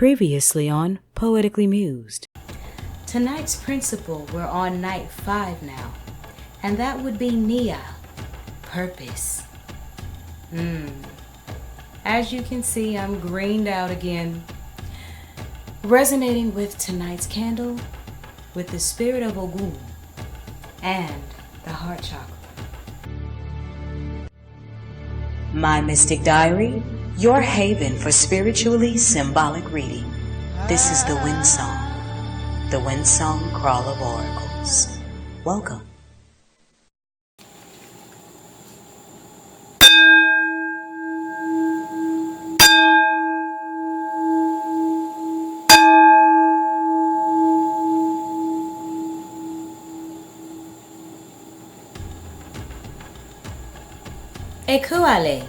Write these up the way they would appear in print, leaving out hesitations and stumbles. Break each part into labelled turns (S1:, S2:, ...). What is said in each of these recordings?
S1: Previously on Poetically Mused. Tonight's principle, we're on night 5 now, and that would be Nia, purpose. As you can see, I'm greened out again, resonating with tonight's candle, with the spirit of Ogun and the heart chakra.
S2: My Mystic Diary, your haven for spiritually symbolic reading. This is the Wind Song Crawl of Oracles. Welcome.
S1: Ekuale,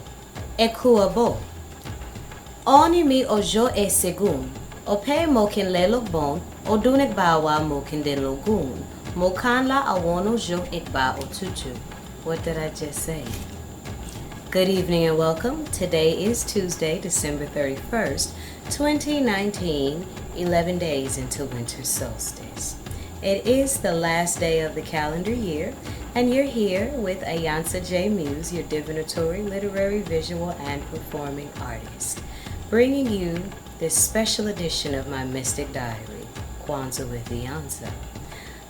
S1: ekuabo. Oni mi ojo e segum. Ope mokin lelo bon, odunik bawa mokin den logun. Mokan la awono jo ikba otutu. What did I just say? Good evening and welcome. Today is Tuesday, December 31st, 2019, 11 days into winter solstice. It is the last day of the calendar year, and you're here with iiYansa J. Muse, your divinatory, literary, visual, and performing artist, bringing you this special edition of my Mystic Diary, Kwanzaa with iiYansa.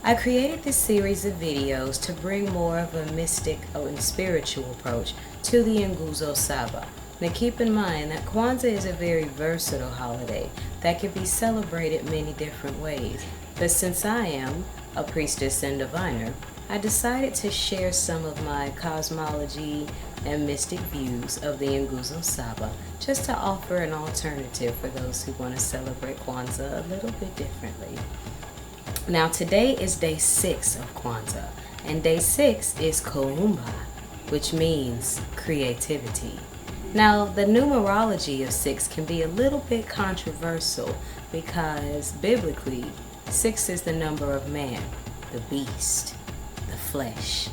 S1: I created this series of videos to bring more of a mystic and spiritual approach to the Nguzo Sabah. Now keep in mind that Kwanzaa is a very versatile holiday that can be celebrated many different ways. But since I am a priestess and diviner, I decided to share some of my cosmology and mystic views of the Nguzo Sabah, just to offer an alternative for those who want to celebrate Kwanzaa a little bit differently. Now today is day 6 of Kwanzaa, and day 6 is Kuumba, which means creativity. Now the numerology of 6 can be a little bit controversial because biblically 6 is the number of man, the beast, the flesh.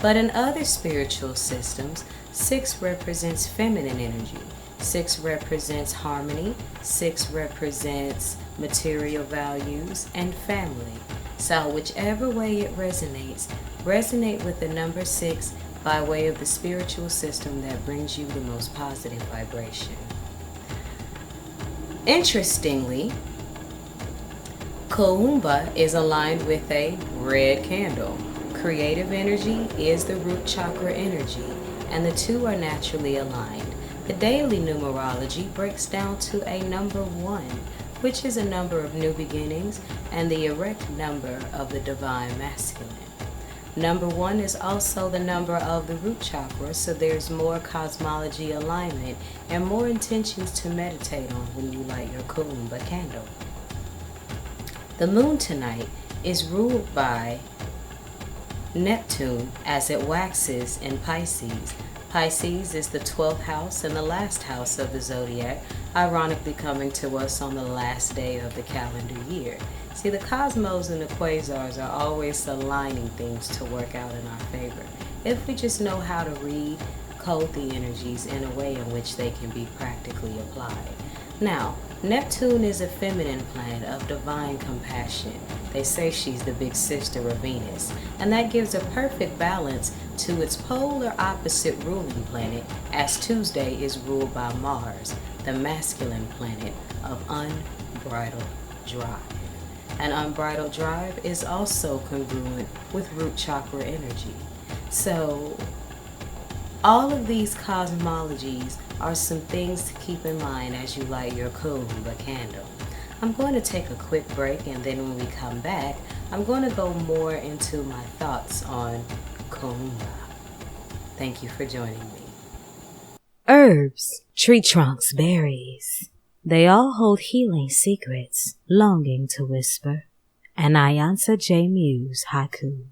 S1: But in other spiritual systems, 6 represents feminine energy. 6 represents harmony. 6 represents material values and family. So whichever way it resonates, resonate with the number 6 by way of the spiritual system that brings you the most positive vibration. Interestingly, Kuumba is aligned with a red candle. Creative energy is the root chakra energy, and the two are naturally aligned. The daily numerology breaks down to a number 1, which is a number of new beginnings and the erect number of the divine masculine. Number 1 is also the number of the root chakra, so there's more cosmology alignment and more intentions to meditate on when you light your Kuumba candle. The moon tonight is ruled by Neptune as it waxes in Pisces. Pisces is the 12th house and the last house of the zodiac, ironically coming to us on the last day of the calendar year. See, the cosmos and the quasars are always aligning things to work out in our favor, if we just know how to read, code the energies in a way in which they can be practically applied. Now, Neptune is a feminine planet of divine compassion. They say she's the big sister of Venus, and that gives a perfect balance to its polar opposite ruling planet, as Tuesday is ruled by Mars, the masculine planet of unbridled drive. And unbridled drive is also congruent with root chakra energy. So all of these cosmologies are some things to keep in mind as you light your Kuumba candle. I'm going to take a quick break, and then when we come back, I'm going to go more into my thoughts on Kuumba. Thank you for joining me.
S3: Herbs, tree trunks, berries, they all hold healing secrets, longing to whisper. An iiYansa J. Muse haiku.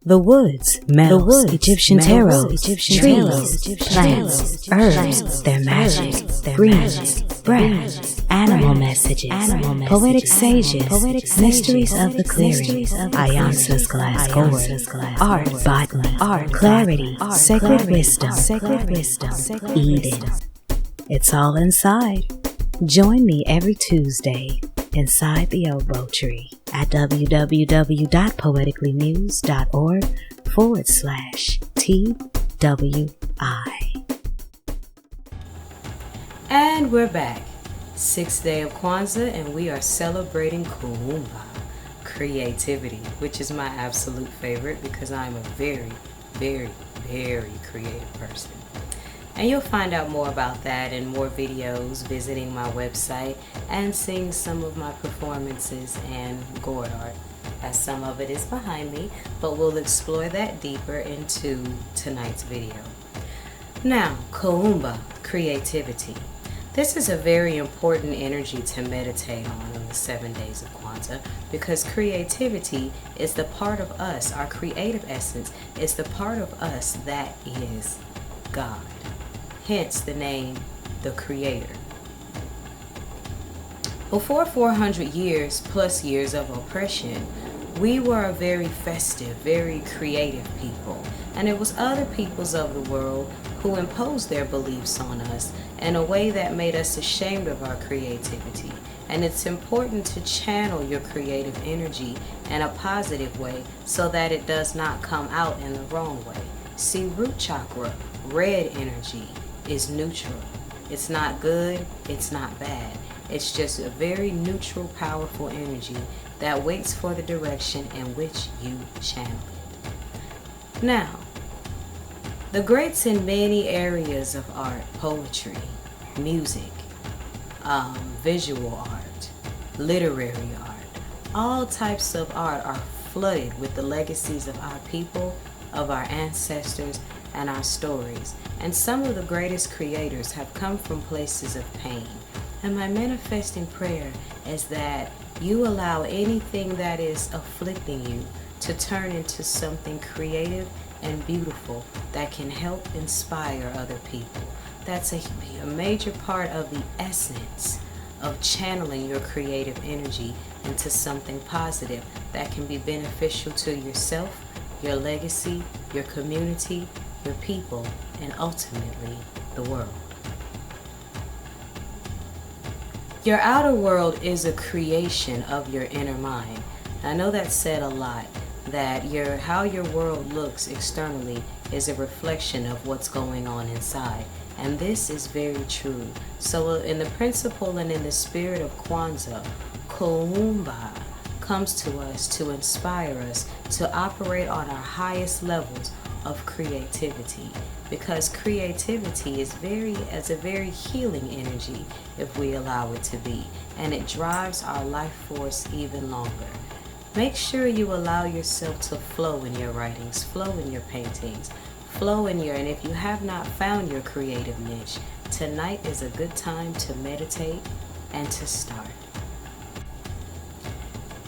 S3: The woods, metals, Egyptian tarot, trees, plants, herbs, their magic, greens, breath, animal messages, poetic sages, mysteries of the clearing, iiYansa's glass gourd, art, botany, clarity, sacred wisdom, Eden. It's all inside. Join me every Tuesday inside the elbow tree at www.poeticallymuse.org/TWI.
S1: And we're back. 6th day of Kwanzaa, and we are celebrating Kuumba, creativity, which is my absolute favorite because I'm a very, very, very creative person. And you'll find out more about that in more videos, visiting my website, and seeing some of my performances and gourd art, as some of it is behind me, but we'll explore that deeper into tonight's video. Now, Kuumba, creativity. This is a very important energy to meditate on the 7 days of Kwanzaa because creativity is the part of us, our creative essence is the part of us that is God. Hence the name, the Creator. Before 400 years plus years of oppression, we were a very festive, very creative people, and it was other peoples of the world who imposed their beliefs on us in a way that made us ashamed of our creativity. And it's important to channel your creative energy in a positive way so that it does not come out in the wrong way. See, root chakra, red energy, is neutral. It's not good, it's not bad. It's just a very neutral, powerful energy that waits for the direction in which you channel it. Now, the greats in many areas of art, poetry, music, visual art, literary art, all types of art are flooded with the legacies of our people, of our ancestors, and our stories. And some of the greatest creators have come from places of pain. And my manifesting prayer is that you allow anything that is afflicting you to turn into something creative and beautiful that can help inspire other people. That's a major part of the essence of channeling your creative energy into something positive that can be beneficial to yourself, your legacy, your community, your people, and ultimately the world. Your outer world is a creation of your inner mind. I know that's said a lot, that how your world looks externally is a reflection of what's going on inside. And this is very true. So in the principle and in the spirit of Kwanzaa, Kuumba comes to us to inspire us to operate on our highest levels of creativity, because creativity is a very healing energy if we allow it to be, and it drives our life force even longer. Make sure you allow yourself to flow in your writings, flow in your paintings, and if you have not found your creative niche, tonight is a good time to meditate and to start.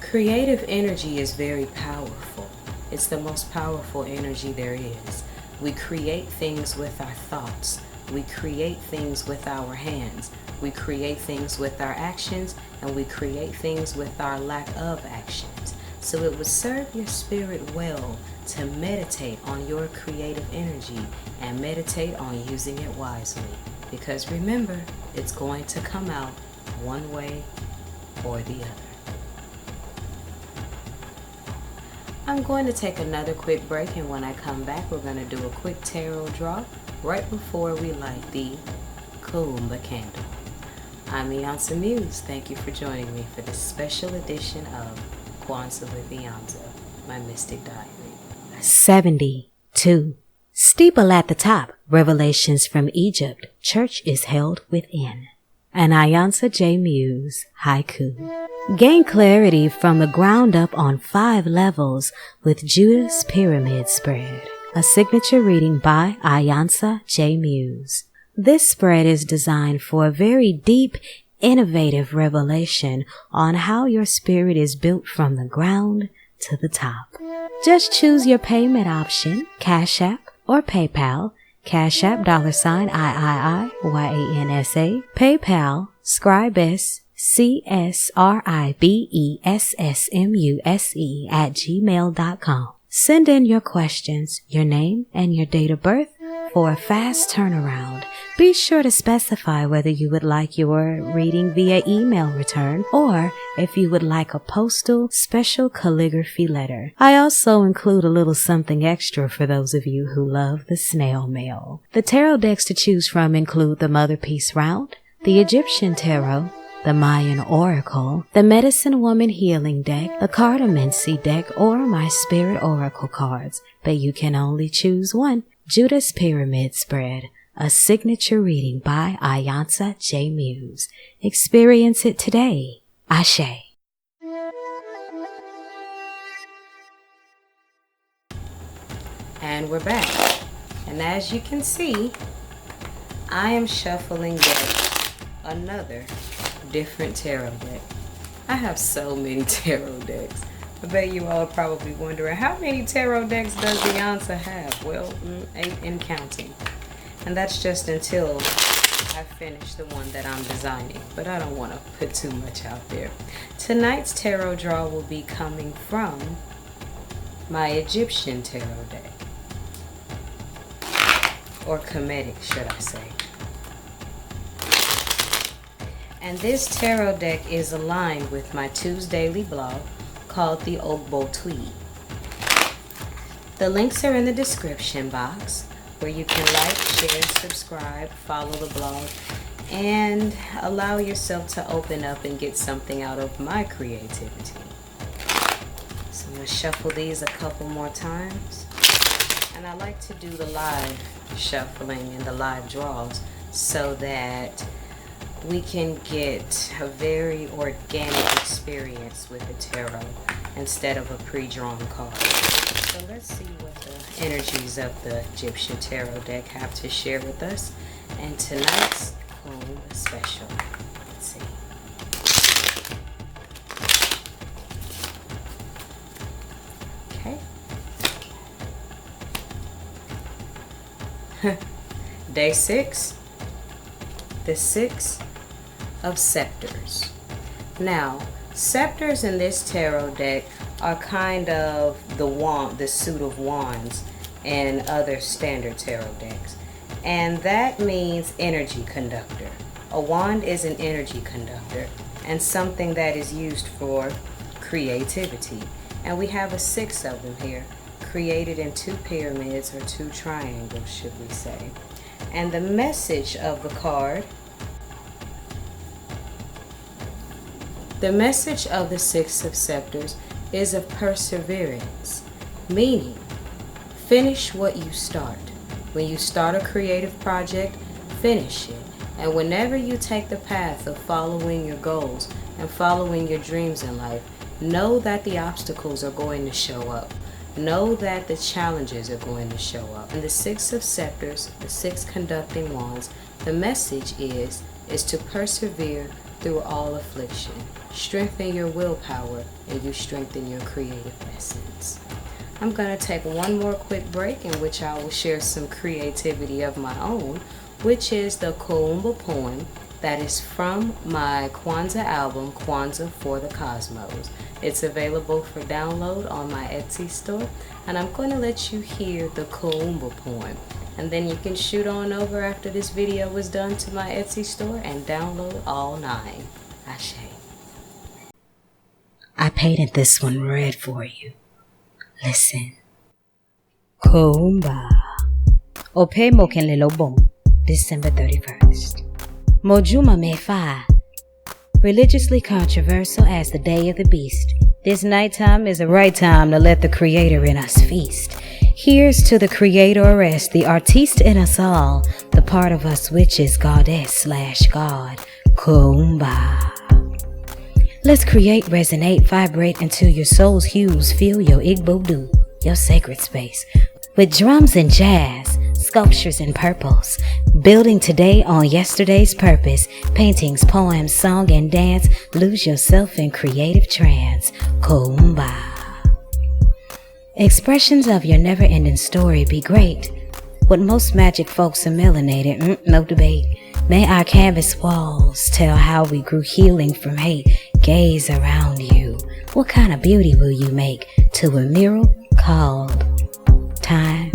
S1: Creative energy is very powerful. It's the most powerful energy there is. We create things with our thoughts. We create things with our hands. We create things with our actions, and we create things with our lack of actions. So it would serve your spirit well to meditate on your creative energy and meditate on using it wisely. Because remember, it's going to come out one way or the other. I'm going to take another quick break, and when I come back, we're going to do a quick tarot draw right before we light the Kuumba candle. I'm iiYansa Muse. Thank you for joining me for this special edition of Kwanzaa with iiYansa, my mystic diary.
S3: 72. Steeple at the top, Revelations from Egypt, Church is held within. An iiYansa J. Muse haiku. Gain clarity from the ground up on 5 levels with Judah's Pyramid Spread, a signature reading by iiYansa J. Muse. This spread is designed for a very deep, innovative revelation on how your spirit is built from the ground to the top. Just choose your payment option, Cash App or PayPal. Cash App $iiYansa, PayPal Scribes CSRIBESSMUSE@gmail.com. Send in your questions, your name, and your date of birth For a fast turnaround, be sure to specify whether you would like your reading via email return or if you would like a postal special calligraphy letter. I also include a little something extra for those of you who love the snail mail. The tarot decks to choose from include the Mother Peace Round, the Egyptian Tarot, the Mayan Oracle, the Medicine Woman Healing Deck, the Cartomancy Deck, or my Spirit Oracle cards, but you can only choose one. Judah's Pyramid Spread, a signature reading by iiYansa J. Muse. Experience it today. Ashe.
S1: And we're back. And as you can see, I am shuffling yet another different tarot deck. I have so many tarot decks. I bet you all are probably wondering, how many tarot decks does iiYansa have? Well, 8 and counting. And that's just until I finish the one that I'm designing. But I don't want to put too much out there. Tonight's tarot draw will be coming from my Egyptian tarot deck. Or Kemetic, should I say. And this tarot deck is aligned with my Tuesdaily blog called the Ogbo Tweed. The links are in the description box where you can like, share, subscribe, follow the blog, and allow yourself to open up and get something out of my creativity. So I'm going to shuffle these a couple more times. And I like to do the live shuffling and the live draws so that we can get a very organic experience with the tarot instead of a pre-drawn card. So let's see what the energies of the Egyptian tarot deck have to share with us. And tonight's Kuumba special. Let's see. Okay. Day 6. The 6 of Scepters. Now, scepters in this tarot deck are kind of the wand, the suit of wands in other standard tarot decks. And that means energy conductor. A wand is an energy conductor and something that is used for creativity. And we have a 6 of them here, created in 2 pyramids or 2 triangles, should we say. And the message of the card, the message of the 6 of Scepters is of perseverance, meaning finish what you start. When you start a creative project, finish it. And whenever you take the path of following your goals and following your dreams in life, know that the obstacles are going to show up. Know that the challenges are going to show up. And the 6 of Scepters, the 6 conducting wands, the message is to persevere through all affliction. Strengthen your willpower and you strengthen your creative essence. I'm going to take one more quick break in which I will share some creativity of my own, which is the Kuumba poem that is from my Kwanzaa album, Kwanzaa for the Cosmos. It's available for download on my Etsy store, and I'm going to let you hear the Kuumba poem. And then you can shoot on over after this video is done to my Etsy store and download all 9. Ashe.
S3: I painted this one red for you. Listen. Kuumba. Ope mokenlelo bom. December 31st. Mojuma Mefa. Religiously controversial as the Day of the Beast. This nighttime is a right time to let the Creator in us feast. Here's to the Creatoress, the artiste in us all, the part of us which is goddess/God. Kuumba. Let's create, resonate, vibrate into your soul's hues. Feel your Igbo-do, your sacred space. With drums and jazz, sculptures and purples. Building today on yesterday's purpose. Paintings, poems, song and dance. Lose yourself in creative trance. Kuumba. Expressions of your never-ending story be great. What most magic folks are melanated, no debate. May our canvas walls tell how we grew healing from hate. Gaze around you. What kind of beauty will you make to a mural called time?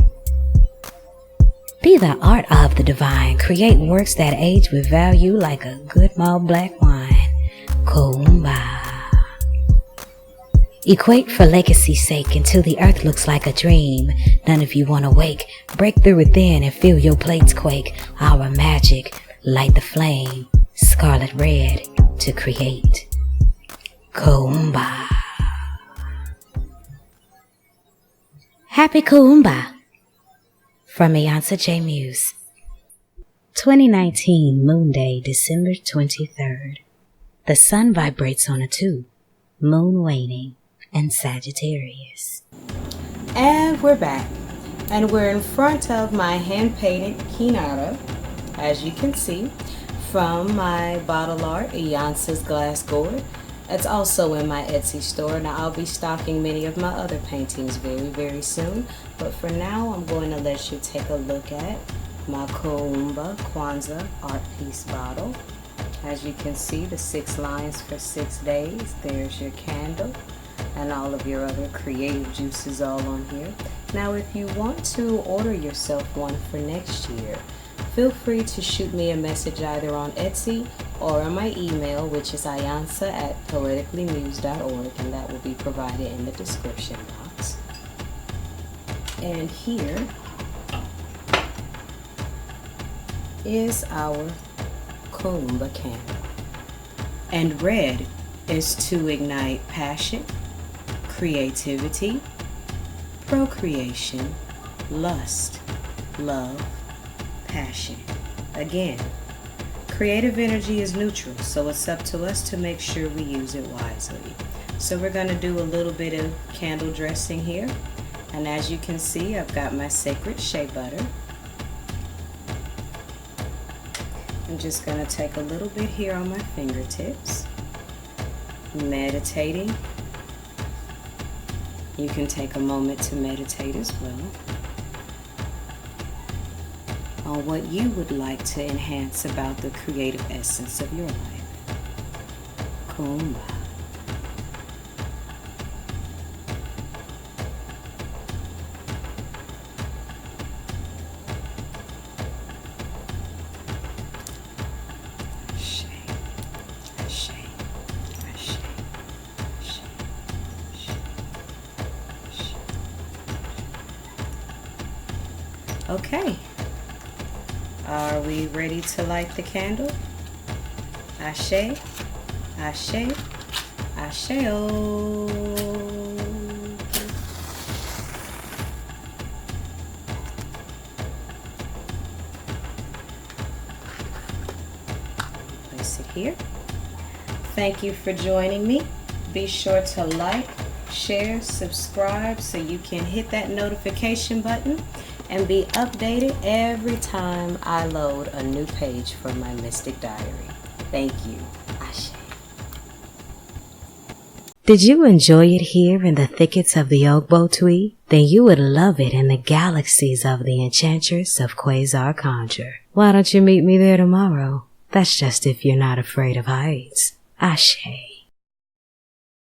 S3: Be the art of the divine. Create works that age with value like a good malt black wine. Kuumba. Equate for legacy's sake until the earth looks like a dream. None of you want to wake. Break through within and feel your plates quake. Our magic, light the flame, scarlet red to create. Kuumba. Happy Kuumba from iiYansa J. Muse. 2019 Moon Day, December 23rd. The sun vibrates on a 2, moon waning, and Sagittarius.
S1: And we're back. And we're in front of my hand-painted Kinara, as you can see, from my bottle art, iiYansa's glass gourd. It's also in my Etsy store. Now I'll be stocking many of my other paintings very, very soon. But for now, I'm going to let you take a look at my Kuumba Kwanzaa art piece bottle. As you can see, the 6 lines for 6 days. There's your candle and all of your other creative juices all on here. Now, if you want to order yourself one for next year, feel free to shoot me a message either on Etsy or on my email, which is iiYansa@poeticallymuse.org, and that will be provided in the description box. And here is our Kuumba candle. And red is to ignite passion, creativity, procreation, lust, love, passion. Again, creative energy is neutral, so it's up to us to make sure we use it wisely. So we're going to do a little bit of candle dressing here. And as you can see, I've got my sacred shea butter. I'm just going to take a little bit here on my fingertips. Meditating. You can take a moment to meditate as well on what you would like to enhance about the creative essence of your life. Kuumba. Okay, are we ready to light the candle? Ashe, ashe, asheo. Place it here. Thank you for joining me. Be sure to like, share, subscribe so you can hit that notification button and be updated every time I load a new page from my Mystic Diary. Thank you. Ashe.
S3: Did you enjoy it here in the thickets of the Ogbo tree? Then you would love it in the galaxies of the Enchantress of Quasar Conjure. Why don't you meet me there tomorrow? That's just if you're not afraid of heights. Ashe.